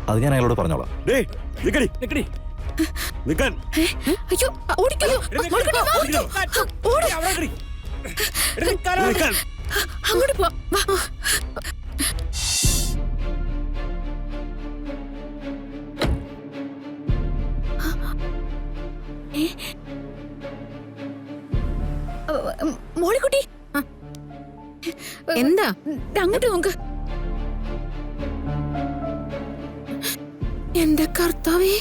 അത് ഞാൻ അയാളോട് പറഞ്ഞോളാം. അങ്ങോട്ട് പോ. മോളിക്കുട്ടി എന്താ? അങ്ങോട്ട് നോക്ക്. എന്റെ കർത്താവേ,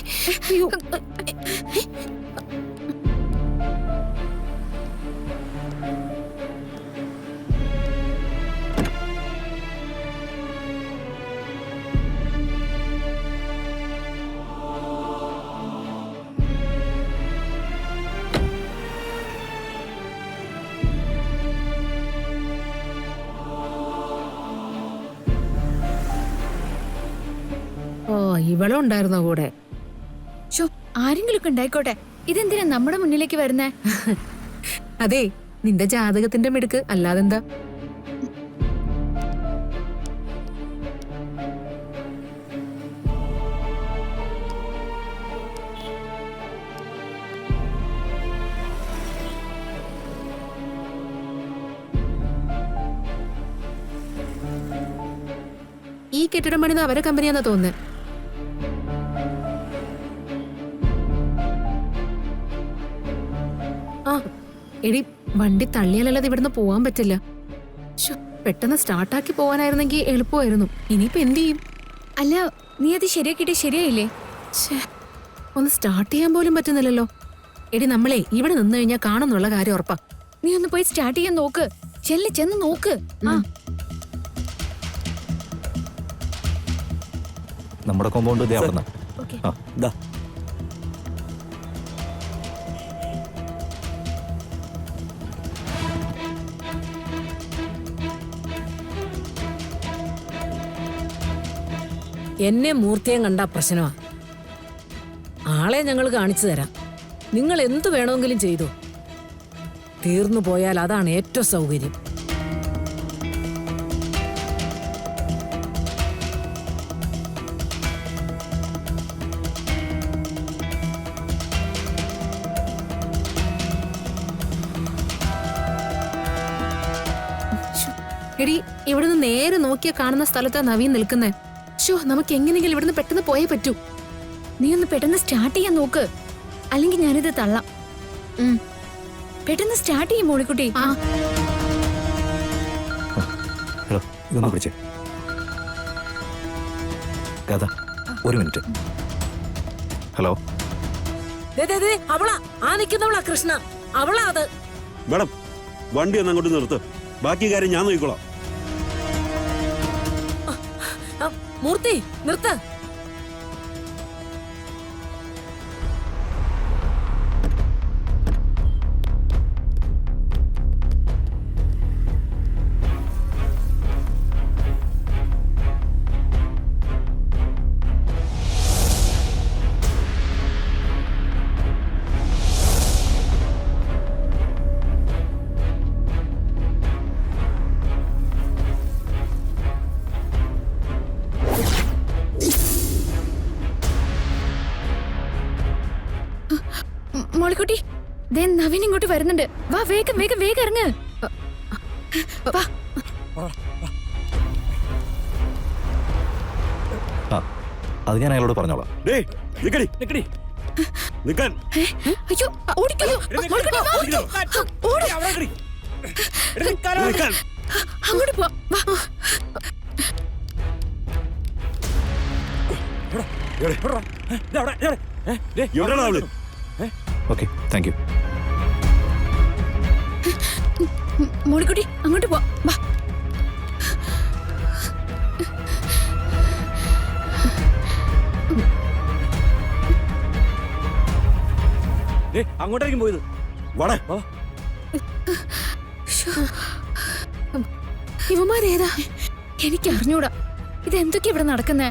ഓ ഇവളും ഉണ്ടായിരുന്നോ കൂടെ? ആരെങ്കിലും ഒക്കെ ഉണ്ടായിക്കോട്ടെ, ഇതെന്തിനാ നമ്മുടെ മുന്നിലേക്ക് വരുന്നേ? അതെ, നിന്റെ ജാതകത്തിന്റെ മിടുക്ക്, അല്ലാതെന്താ? ഈ കെട്ടിടം പണിത് അവരെ കമ്പനിയാന്നാ തോന്നുന്നത്. ആ എടി, വണ്ടി തള്ളിയാലല്ലാതെ ഇവിടുന്ന് പോവാൻ പറ്റില്ല. പെട്ടെന്ന് സ്റ്റാർട്ടാക്കി പോവാനായിരുന്നെങ്കിൽ എളുപ്പമായിരുന്നു. ഇനിയിപ്പോ എന്ത് ചെയ്യും? അല്ല, നീ അത് ശരിയാക്കിയിട്ട് ശരിയായില്ലേ? ഒന്ന് സ്റ്റാർട്ട് ചെയ്യാൻ പോലും പറ്റുന്നില്ലല്ലോ. എടി, നമ്മളെ ഇവിടെ നിന്ന് കഴിഞ്ഞാൽ കാണുന്നുള്ള കാര്യം ഉറപ്പാ. നീ ഒന്ന് പോയി സ്റ്റാർട്ട് ചെയ്യാൻ നോക്ക്. ചെന്ന് നോക്ക്. നമ്മുടെ കോമ്പൗണ്ട് ഇതേ അവിടുന്ന്. എന്നെ മൂർത്തിയും കണ്ട പ്രശ്നമാ. ആളെ ഞങ്ങൾ കാണിച്ചു തരാം. നിങ്ങൾ എന്തു വേണമെങ്കിലും ചെയ്തു. തീർന്നു പോയാൽ അതാണ് ഏറ്റവും സൗകര്യം. എടി, ഇവിടുന്ന് നേരെ നോക്കിയാ കാണുന്ന സ്ഥലത്താ നവീൻ നിൽക്കുന്നേ. നമുക്ക് എങ്ങനെയെങ്കിലും ഇവിടുന്ന് പെട്ടെന്ന് പോയേ പറ്റൂ. നീ ഒന്ന് പെട്ടെന്ന് സ്റ്റാർട്ട് ചെയ്യാൻ നോക്ക്, അല്ലെങ്കിൽ ഞാനിത് തള്ളാം. പെട്ടെന്ന് സ്റ്റാർട്ട് ചെയ്യും മോളിക്കുട്ടി. ഇതൊന്ന് പിടിച്ചേ. കഥ ഒരു മിനിറ്റ്. ഹലോ, അവളാ ആ നിൽക്കുന്നവളാ കൃഷ്ണ. അവളാ അത്. മേഡം, വണ്ടി ഒന്ന് അങ്ങോട്ട് നിർത്ത്. ബാക്കി കാര്യം ഞാൻ നോക്കിക്കോളാം. മൂർത്തി, നിർത്ത്. മോളിക്കുട്ടി, ദേ നവീൻ ഇങ്ങോട്ട് വരുന്നുണ്ട്. വാ, വേഗം വേഗം വേഗം ഇറങ്ങ്. വാ. അത് ഞാൻ അയാളോട് പറഞ്ഞോളാം. അയ്യോ, ഓടിക്കോ മോളിക്കുട്ടി, അങ്ങോട്ട് പോ. Okay, thank you. മോളിക്കുട്ടി, അങ്ങോട്ട് പോ. വാ. അങ്ങോട്ടേക്കും പോയത്. വടേ ഇവന്മാരേതാ? എനിക്ക് അറിഞ്ഞൂടാ. ഇതെന്തൊക്കെയാ ഇവിടെ നടക്കുന്നേ?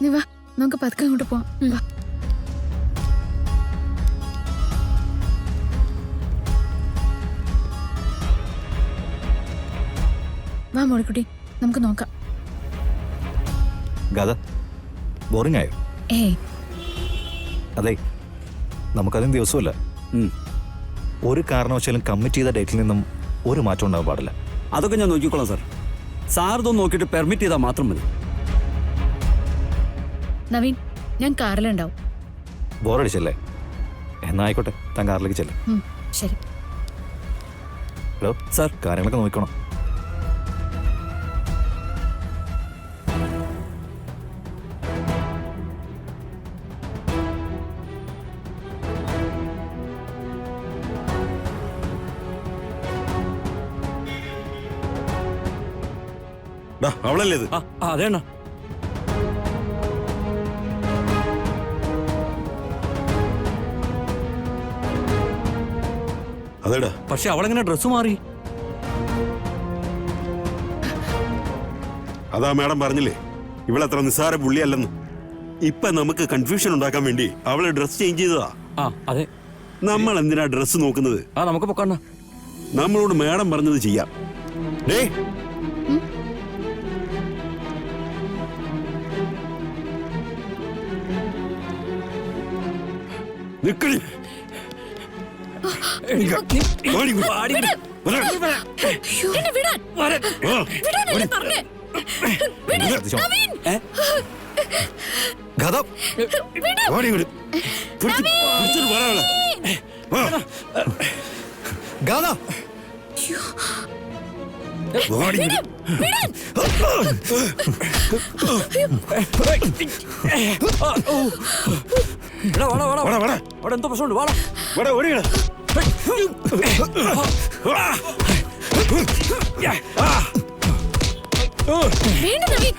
നീ വാ, നമുക്ക് പതുക്കെ അങ്ങോട്ട് പോവാം. വാ. വാ മോളിക്കുട്ടി, നമുക്ക് നോക്കാം. ഗാഥ ബോറിംഗ് ആയോ? ഏയ് അതെ, നമുക്കതിന് ദിവസമല്ല. ഒരു കാരണവശാലും കമ്മിറ്റ് ചെയ്ത ഡേറ്റിൽ നിന്നും ഒരു മാറ്റം ഉണ്ടാകാൻ പാടില്ല. അതൊക്കെ ഞാൻ നോക്കിക്കോളാം സാർ. സാർ ഇതൊന്ന് നോക്കിയിട്ട് പെർമിറ്റ് ചെയ്താൽ മാത്രം മതി. നവീൻ, ഞാൻ കാറിലുണ്ടാവും. ബോറടിച്ചല്ലേ? എന്നാ ആയിക്കോട്ടെ, താൻ കാറിലേക്ക് ചെല്ലും. ശരി. Hello sir. കാര്യങ്ങളൊക്കെ നോക്കണം. അവളല്ലേ ഇത്? അതെ അണ്ണാ. അതേടാ. പക്ഷെ അവളെങ്ങനെ ഡ്രസ്സ് മാറി? അതാ മാഡം പറഞ്ഞില്ലേ, ഇവളത്ര നിസ്സാര പുള്ളിയല്ലെന്ന്. ഇപ്പൊ നമുക്ക് കൺഫ്യൂഷൻ ഉണ്ടാക്കാൻ വേണ്ടി അവള് ഡ്രസ് ചേഞ്ച് ചെയ്തതാ. അതെ. നമ്മൾ എന്തിനാ ഡ്രസ് നോക്കുന്നത്? നമുക്ക് പൊക്കണ്ണ. നമ്മളോട് മാഡം പറഞ്ഞത് ചെയ്യാം. ഡേ, നിക്കളി. എന്നെ വിടാൻ. വിടാനല്ലേ പറഞ്ഞേ? വിട്, നവീൻ. ഗാഥ വിട്. ഗാഥ അവിടെ എന്തോ പ്രശ്നമുണ്ട്. വാടാ. വേണ്ട നവീൻ.